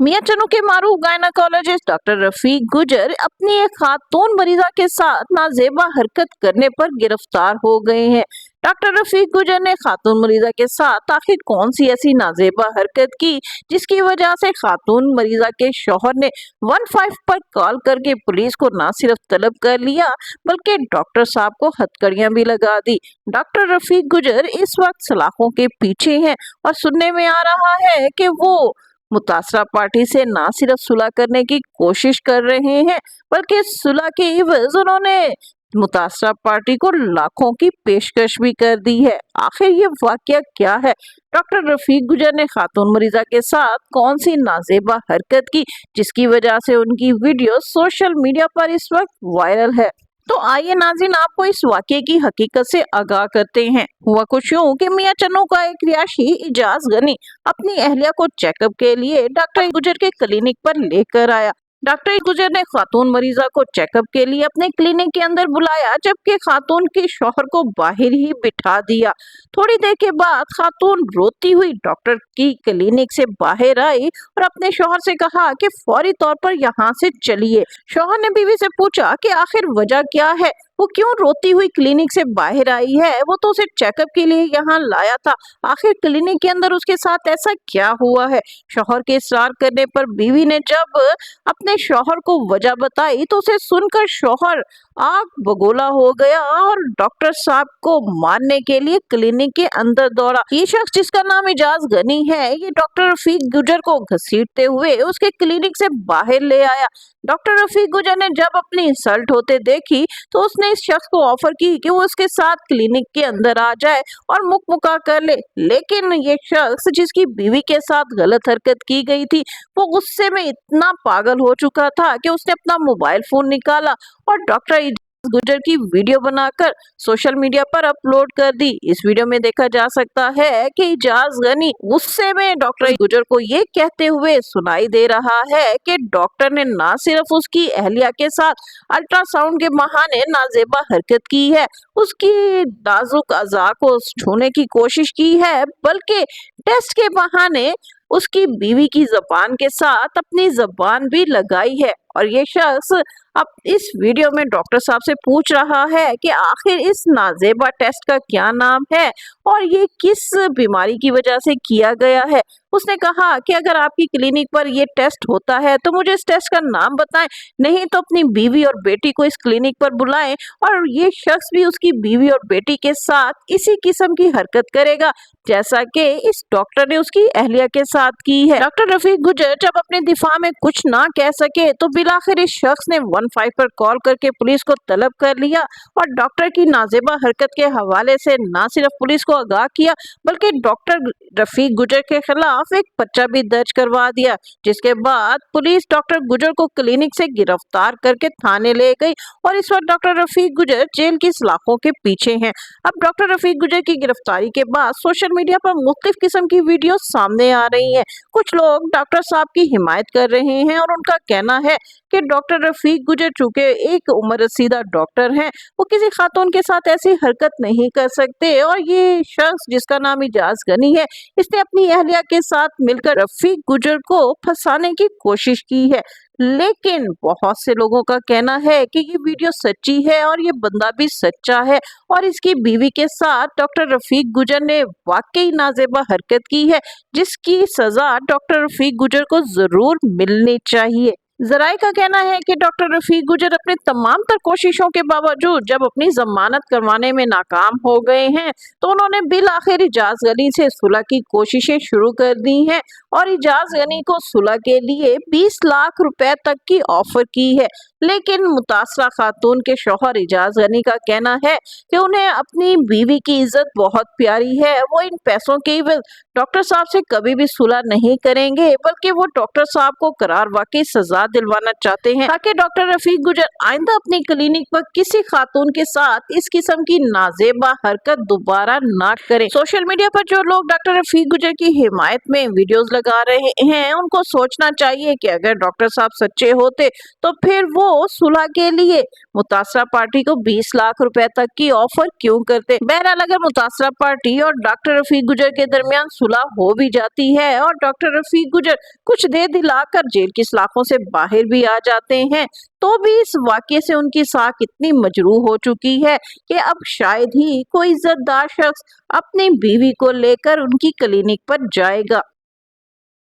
मियां चन्नू के मारूफ gynaecologist doctor Rafiq गुजर अपनी एक खातून मरीजा के साथ नाजेबा हरकत करने पर गिरफ्तार हो गए हैं। डॉक्टर रफीक गुजर ने खातून मरीजा के साथ आखिर कौन सी ऐसी नाजेबा हरकत की जिसकी वजह से खातून मरीजा के शौहर ने 15 पर कॉल करके पुलिस को न सिर्फ तलब कर लिया बल्कि डॉक्टर साहब को हथकड़ियां भी लगा दी। डॉक्टर रफीक गुजर इस वक्त सलाखों के पीछे हैं और सुनने में आ रहा है कि वो मुतासरा पार्टी से ना सिर्फ सुलह करने की कोशिश कर रहे हैं बल्कि सुलह के एवज उन्होंने मुतासरा पार्टी को लाखों की पेशकश भी कर दी है। आखिर ये वाकया क्या है? डॉक्टर रफीक गुजर ने खातून मरीजा के साथ कौन सी नाजेबा हरकत की जिसकी वजह से उनकी वीडियो सोशल मीडिया पर इस वक्त वायरल है? तो आइए नाज़रीन आपको इस वाक़ये की हकीकत से आगाह करते हैं। हुआ कुछ यूं कि मियां चन्नू का एक रिहायशी इजाज गनी अपनी अहलिया को चेकअप के लिए डॉक्टर गुजर के क्लिनिक पर लेकर आया। डॉक्टर गुजर ने खातून मरीजा को चेकअप के लिए अपने क्लिनिक के अंदर बुलाया जबकि खातून के शौहर को बाहर ही बिठा दिया। थोड़ी देर के बाद खातून रोती हुई डॉक्टर की क्लिनिक से बाहर आई और अपने शौहर से कहा कि फौरी तौर पर यहाँ से चलिए। शौहर ने बीवी से पूछा कि आखिर वजह क्या है, वो क्यों रोती हुई क्लिनिक से बाहर आई है, वो तो उसे चेकअप के लिए यहाँ लाया था, आखिर क्लिनिक के अंदर उसके साथ ऐसा क्या हुआ है। शौहर के इस्रार करने पर बीवी ने जब अपने शौहर को वजह बताई तो उसे सुनकर शौहर आग बगोला हो गया और डॉक्टर साहब को मारने के लिए क्लिनिक के अंदर दौड़ा। ये शख्स जिसका नाम इजाज गनी है, ये डॉक्टर रफीक गुजर को घसीटते हुए उसके क्लिनिक से बाहर ले आया। डॉक्टर रफीक गुजर ने जब अपनी इंसल्ट होते देखी तो उसने इस शख्स को ऑफर की कि वो उसके साथ क्लिनिक के अंदर आ जाए और मुक्का कर ले, लेकिन ये शख्स जिसकी बीवी के साथ गलत हरकत की गई थी वो गुस्से में इतना पागल हो चुका था कि उसने अपना मोबाइल फोन निकाला और डॉक्टर गुजर की वीडियो बनाकर सोशल मीडिया पर अपलोड कर दी। इस वीडियो में देखा जा सकता है कि इजाज गनी गुस्से में डॉक्टर गुजर को ये कहते हुए सुनाई दे रहा है कि डॉक्टर ने ना सिर्फ उसकी अहलिया के साथ अल्ट्रासाउंड के बहाने नाजेबा हरकत की है, उसकी नाजुक अज़ा को छूने की कोशिश की है, बल्कि टेस्ट के बहाने उसकी बीवी की जबान के साथ अपनी जबान भी लगाई है। और ये शख्स अब इस वीडियो में डॉक्टर साहब से पूछ रहा है कि आखिर इस नाजेबा टेस्ट का क्या नाम है और ये किस बीमारी की वजह से किया गया है। उसने कहा कि अगर आपकी क्लिनिक पर ये टेस्ट होता है तो मुझे इस टेस्ट का नाम बताएं, नहीं तो अपनी बीवी और बेटी को इस क्लिनिक पर बुलाएं। और ये शख्स भी उसकी बीवी और बेटी के साथ इसी किस्म की हरकत करेगा जैसा कि इस डॉक्टर ने उसकी अहलिया के साथ की है। डॉक्टर रफीक गुजर जब अपने दिफा में कुछ ना कह सके तो बिलाखिर इस शख्स ने 15 पर कॉल करके पुलिस को तलब कर लिया और डॉक्टर की नाजेबा हरकत के हवाले से ना सिर्फ पुलिस को आगाह किया बल्कि डॉक्टर रफीक गुजर के खिलाफ एक पर्चा भी दर्ज करवा दिया, जिसके बाद पुलिस डॉक्टर गुजर को क्लिनिक से गिरफ्तार करके थाने ले गई और इस वक्त डॉक्टर रफीक गुजर जेल की सलाखों के पीछे हैं। अब डॉक्टर रफीक गुजर की गिरफ्तारी के बाद सोशल मीडिया पर मुख्तलिफ किस्म की वीडियो सामने आ रही है। कुछ लोग डॉक्टर साहब की हिमायत कर रहे हैं और उनका कहना है कि डॉक्टर रफीक गुजर चूंकि एक उम्र रसीदा डॉक्टर हैं, वो किसी खातून के साथ ऐसी हरकत नहीं कर सकते और ये शख्स जिसका नाम इजाज गनी है, इसने अपनी अहलिया के साथ मिलकर रफीक गुजर को फंसाने की कोशिश की है। लेकिन बहुत से लोगों का कहना है कि ये वीडियो सच्ची है और ये बंदा भी सच्चा है और इसकी बीवी के साथ डॉक्टर रफीक गुजर ने वाकई नाजेबा हरकत की है जिसकी सजा डॉक्टर रफीक गुजर को जरूर मिलनी चाहिए। जराये का कहना है कि डॉक्टर रफीक गुजर अपने तमाम तर कोशिशों के बावजूद जब अपनी जमानत करवाने में नाकाम हो गए हैं तो उन्होंने बिल आखिर इजाज गनी से सुलह की कोशिशें शुरू कर दी हैं और इजाज गनी को सुलह के लिए 20 लाख रुपए तक की ऑफर की है। लेकिन मुतासरा खातून के शौहर इजाज गनी का कहना है कि उन्हें अपनी बीवी की इज्जत बहुत प्यारी है, वो इन पैसों के एवज डॉक्टर साहब से कभी भी सुलह नहीं करेंगे बल्कि वो डॉक्टर साहब को करार वाकई सजा दिलवाना चाहते हैं ताकि डॉक्टर रफीक गुजर आइंदा अपनी क्लिनिक पर किसी खातून के साथ इस किस्म की नाजेबा हरकत दोबारा ना करें। सोशल मीडिया पर जो लोग डॉक्टर रफीक गुजर की हिमायत में वीडियोस लगा रहे हैं उनको सोचना चाहिए कि अगर डॉक्टर साहब सच्चे होते तो फिर वो सुलह के लिए मुतासरा पार्टी को 20 लाख रुपए तक की ऑफर क्यों करते। बहरहाल अगर मुतासरा पार्टी और डॉक्टर रफीक गुजर के दरमियान सुलह हो भी जाती है और डॉक्टर रफीक गुजर कुछ दे दिलाकर जेल की सलाखों से बाहर भी आ जाते हैं, तो भी इस वाकये से उनकी साख इतनी मजरूह हो चुकी है कि अब शायद ही कोई इज्जतदार शख्स अपनी बीवी को लेकर उनकी क्लिनिक पर जाएगा।